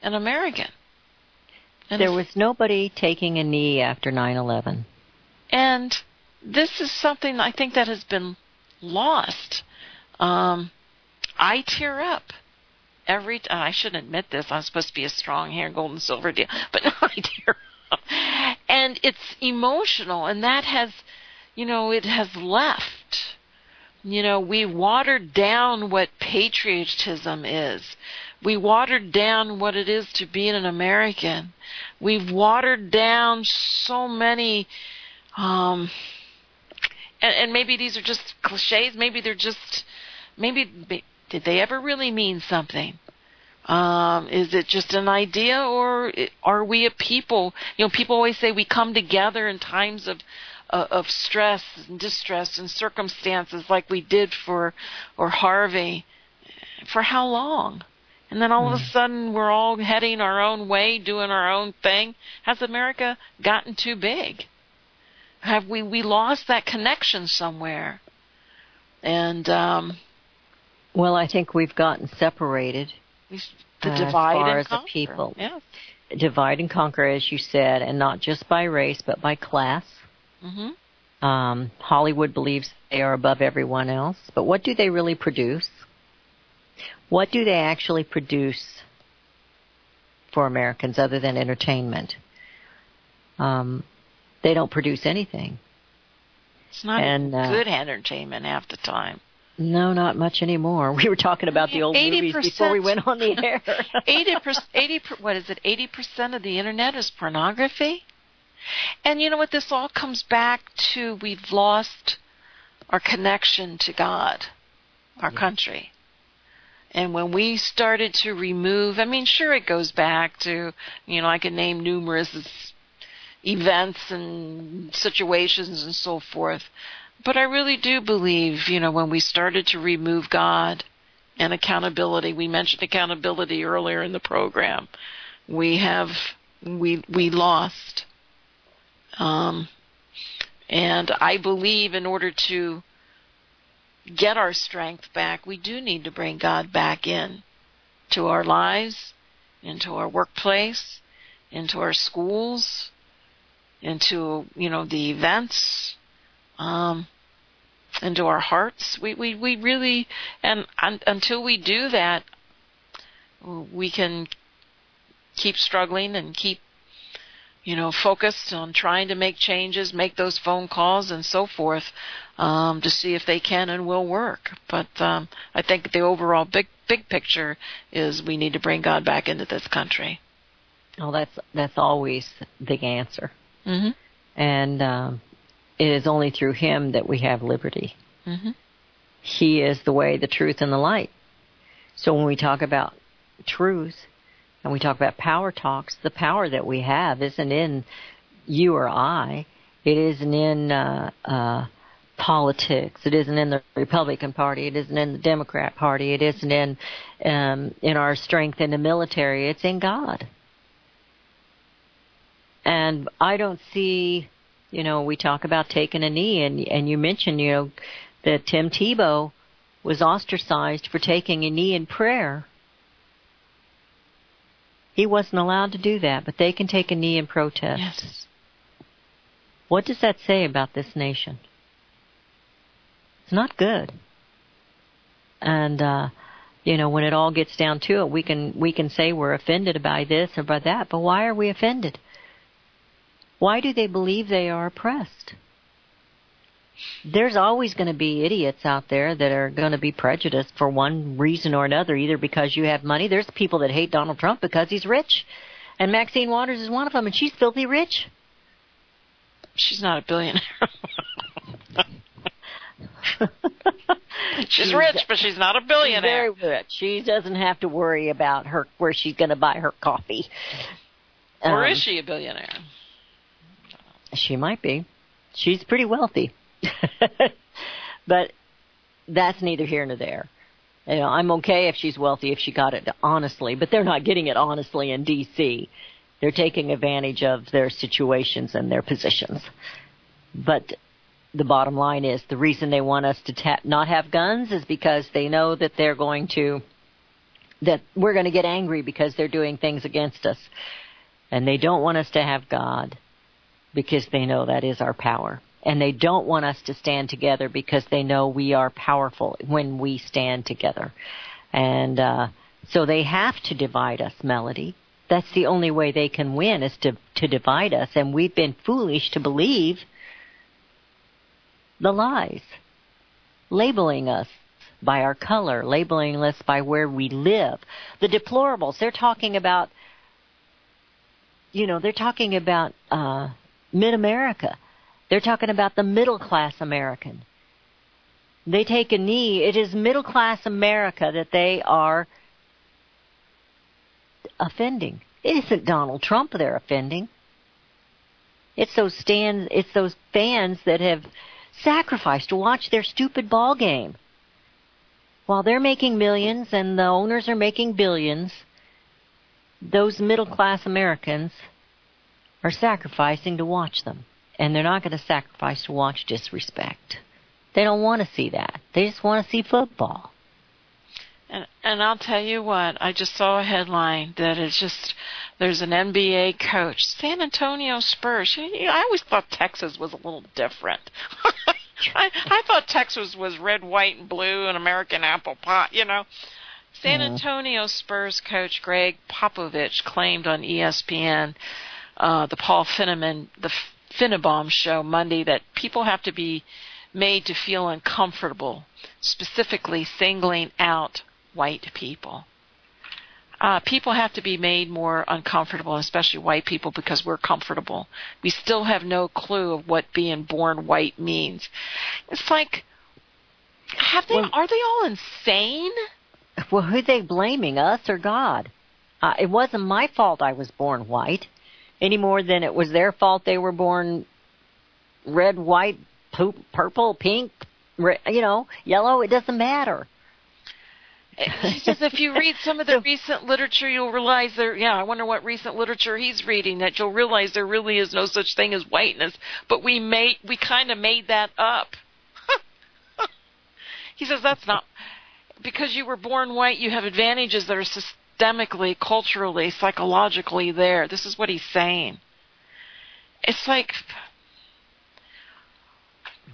an American. And there was nobody taking a knee after 9/11. And this is something I think that has been lost. I tear up every time. I shouldn't admit this. I'm supposed to be a strong hair, gold and silver deal. But no, I tear up. And it's emotional, and that has, it has left. We watered down what patriotism is. We watered down what it is to be an American. We've watered down so many, and maybe these are just cliches. Maybe they're just, did they ever really mean something? Is it just an idea, or are we a people? People always say we come together in times of stress and distress and circumstances like we did for Harvey. For how long? And then all of a sudden we're all heading our own way, doing our own thing. Has America gotten too big? Have we lost that connection somewhere? And well, I think we've gotten separated. The divide as far and as conquer. a people. Yes. Divide and conquer, as you said, and not just by race, but by class. Mm-hmm. Hollywood believes they are above everyone else, but what do they really produce? What do they actually produce for Americans other than entertainment? They don't produce anything. It's not good entertainment half the time. No, not much anymore. We were talking about the old movies before we went on the air. 80% of the internet is pornography? And you know what? This all comes back to we've lost our connection to God, our country. And when we started to remove, sure it goes back to, I can name numerous events and situations and so forth. But I really do believe, when we started to remove God and accountability, we mentioned accountability earlier in the program, we lost. And I believe in order to get our strength back, we do need to bring God back in to our lives, into our workplace, into our schools, into, the events, into our hearts. We really, and until we do that, we can keep struggling and keep, focused on trying to make changes, make those phone calls and so forth, to see if they can and will work. But I think the overall big picture is we need to bring God back into this country. Oh, that's always the answer. Mm-hmm. And it is only through Him that we have liberty. Mm-hmm. He is the way, the truth, and the light. So when we talk about truth and we talk about power talks, the power that we have isn't in you or I. It isn't in politics. It isn't in the Republican Party. It isn't in the Democrat Party. It isn't in our strength in the military. It's in God. And I don't see, we talk about taking a knee, and you mentioned, that Tim Tebow was ostracized for taking a knee in prayer. He wasn't allowed to do that, but they can take a knee in protest. Yes. What does that say about this nation? It's not good. And, when it all gets down to it, we can say we're offended by this or by that, but why are we offended? Why do they believe they are oppressed? There's always going to be idiots out there that are going to be prejudiced for one reason or another, either because you have money. There's people that hate Donald Trump because he's rich. And Maxine Waters is one of them, and she's filthy rich. She's not a billionaire. She's rich, but she's not a billionaire. She's very rich. She doesn't have to worry about where she's going to buy her coffee. Or is she a billionaire? She might be. She's pretty wealthy. But that's neither here nor there. I'm okay if she's wealthy, if she got it honestly, but they're not getting it honestly in D.C. They're taking advantage of their situations and their positions. But the bottom line is the reason they want us to not have guns is because they know that that we're going to get angry because they're doing things against us. And they don't want us to have God because they know that is our power. And they don't want us to stand together because they know we are powerful when we stand together. And so they have to divide us, Melody. That's the only way they can win, is to divide us. And we've been foolish to believe the lies, labeling us by our color, labeling us by where we live. The deplorables, they're talking about, mid-America. They're talking about the middle-class American. They take a knee. It is middle-class America that they are offending. It isn't Donald Trump they're offending. It's those fans that have sacrificed to watch their stupid ball game. While they're making millions and the owners are making billions, those middle-class Americans are sacrificing to watch them. And they're not going to sacrifice to watch disrespect. They don't want to see that. They just want to see football. And I'll tell you what, I just saw a headline that is just, there's an NBA coach, San Antonio Spurs. I always thought Texas was a little different. I thought Texas was red, white, and blue and American apple pie, San Antonio Spurs coach Greg Popovich claimed on ESPN, the Paul Finnbaum show Monday, that people have to be made to feel uncomfortable, specifically singling out white people. People have to be made more uncomfortable, especially white people, because we're comfortable. We still have no clue of what being born white means. It's like, are they all insane? Well, who are they blaming, us or God? It wasn't my fault I was born white, any more than it was their fault they were born red, white, purple, pink, yellow. It doesn't matter. He says if you read some of the recent literature, you'll realize I wonder what recent literature he's reading, that you'll realize there really is no such thing as whiteness, but we kind of made that up. He says that's not, because you were born white, you have advantages that are systemically, culturally, psychologically there. This is what he's saying. It's like,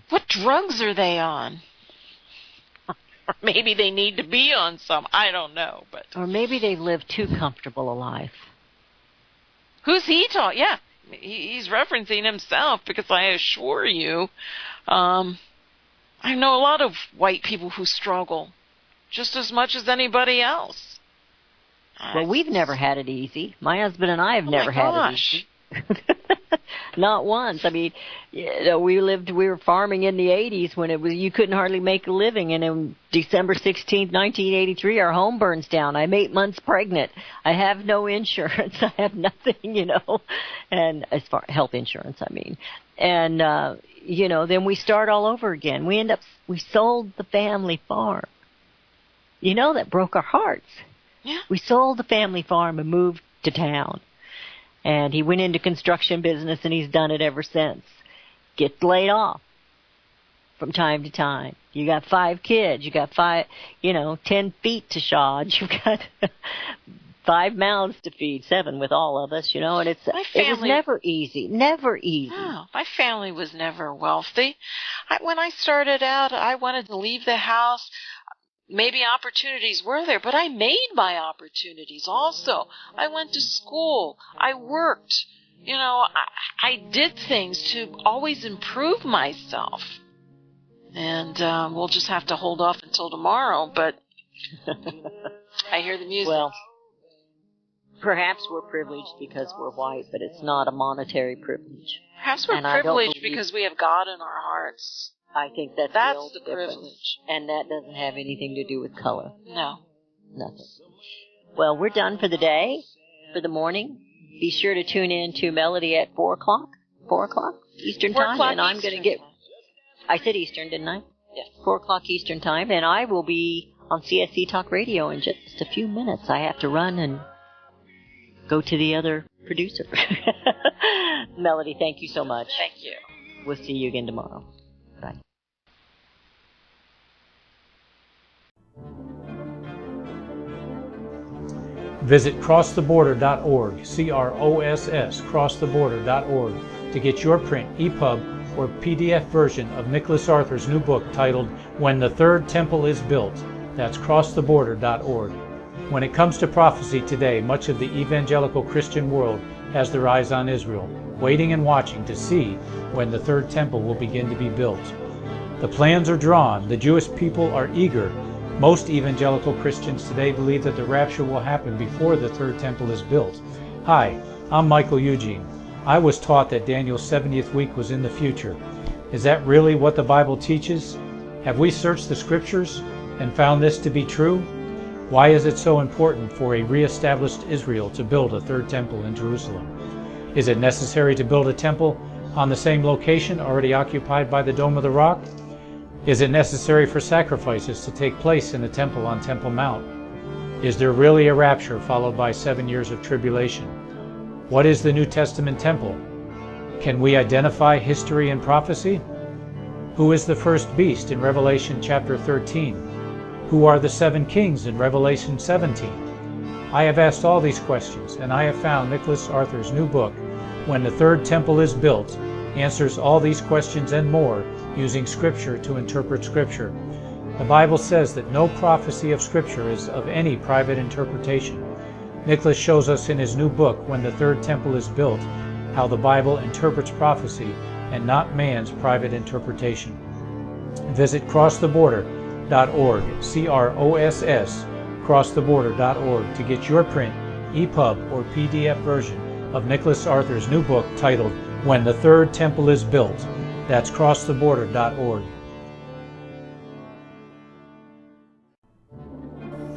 what drugs are they on? Or maybe they need to be on some. I don't know. Or maybe they live too comfortable a life. Who's he talking? Yeah. He's referencing himself, because I assure you, I know a lot of white people who struggle just as much as anybody else. Well, we've never had it easy. My husband and I have never had it easy. Not once. I mean, we were farming in the 80s when you couldn't hardly make a living, and on December 16th, 1983, our home burns down. I'm 8 months pregnant. I have no insurance. I have nothing, and as far health insurance, I mean. And, then we start all over again. We sold the family farm. That broke our hearts. Yeah. We sold the family farm and moved to town. And he went into construction business, and he's done it ever since. Gets laid off from time to time. You got 5 kids. You got 10 feet to shod. You've got 5 mouths to feed, 7 with all of us, and it was never easy. Never easy. No, my family was never wealthy. When I started out, I wanted to leave the house. Maybe opportunities were there, but I made my opportunities also. I went to school. I worked. I did things to always improve myself. And we'll just have to hold off until tomorrow, but I hear the music. Well, perhaps we're privileged because we're white, but it's not a monetary privilege. Perhaps we're privileged because we have God in our hearts. I think that's the difference. privilege. And that doesn't have anything to do with color. No. Nothing. Well, we're done for the day, for the morning. Be sure to tune in to Melody at 4 o'clock Eastern Time. And I'm going to get... I said Eastern, didn't I? Yes. 4 o'clock Eastern Time. And I will be on CSC Talk Radio in just a few minutes. I have to run and go to the other producer. Melody, thank you so much. Thank you. We'll see you again tomorrow. Bye. Visit crosstheborder.org, crosstheborder.org, to get your print, EPUB, or PDF version of Nicholas Arthur's new book titled When the Third Temple is Built. That's crosstheborder.org. When it comes to prophecy today, much of the evangelical Christian world has their eyes on Israel, waiting and watching to see when the third temple will begin to be built. The plans are drawn. The Jewish people are eager. Most evangelical Christians today believe that the rapture will happen before the third temple is built. Hi, I'm Michael Eugene. I was taught that Daniel's 70th week was in the future. Is that really what the Bible teaches? Have we searched the Scriptures and found this to be true? Why is it so important for a re-established Israel to build a third temple in Jerusalem? Is it necessary to build a temple on the same location already occupied by the Dome of the Rock? Is it necessary for sacrifices to take place in the temple on Temple Mount? Is there really a rapture followed by 7 years of tribulation? What is the New Testament temple? Can we identify history and prophecy? Who is the first beast in Revelation chapter 13? Who are the 7 kings in Revelation 17? I have asked all these questions, and I have found Nicholas Arthur's new book, When the Third Temple is Built, answers all these questions and more using Scripture to interpret Scripture. The Bible says that no prophecy of Scripture is of any private interpretation. Nicholas shows us in his new book, When the Third Temple is Built, how the Bible interprets prophecy and not man's private interpretation. Visit crosstheborder.org, crosstheborder.org, to get your print, EPUB, or PDF version of Nicholas Arthur's new book titled When the Third Temple is Built. That's crosstheborder.org.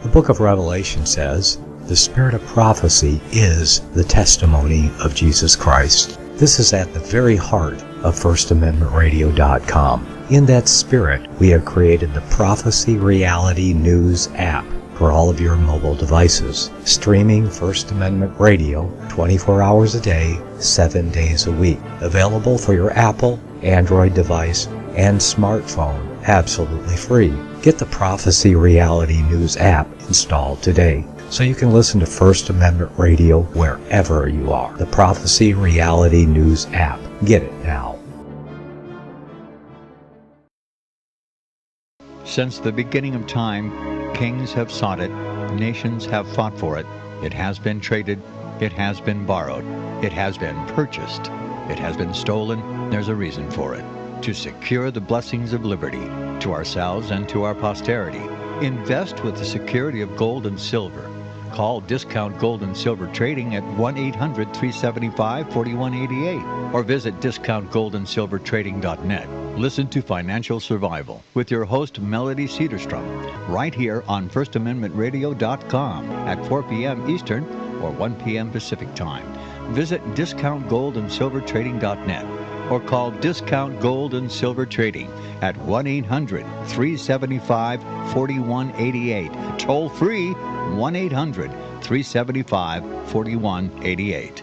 The book of Revelation says, the spirit of prophecy is the testimony of Jesus Christ. This is at the very heart of FirstAmendmentRadio.com. In that spirit, we have created the Prophecy Reality News app for all of your mobile devices, streaming First Amendment Radio 24 hours a day, 7 days a week. Available for your Apple, Android device, and smartphone, absolutely free. Get the Prophecy Reality News app installed today, so you can listen to First Amendment Radio wherever you are. The Prophecy Reality News app. Get it now. Since the beginning of time, kings have sought it, nations have fought for it. It has been traded, It has been borrowed. It has been purchased. It has been stolen. There's a reason for it. To secure the blessings of liberty to ourselves and to our posterity. Invest with the security of gold and silver. Call Discount Gold and Silver Trading at 1-800-375-4188 or visit discountgoldandsilvertrading.net. Listen to Financial Survival with your host Melody Cedarstrom right here on FirstAmendmentRadio.com at 4 p.m. Eastern or 1 p.m. Pacific Time. Visit discountgoldandsilvertrading.net or call Discount Gold and Silver Trading at 1-800-375-4188. Toll free 1-800-375-4188.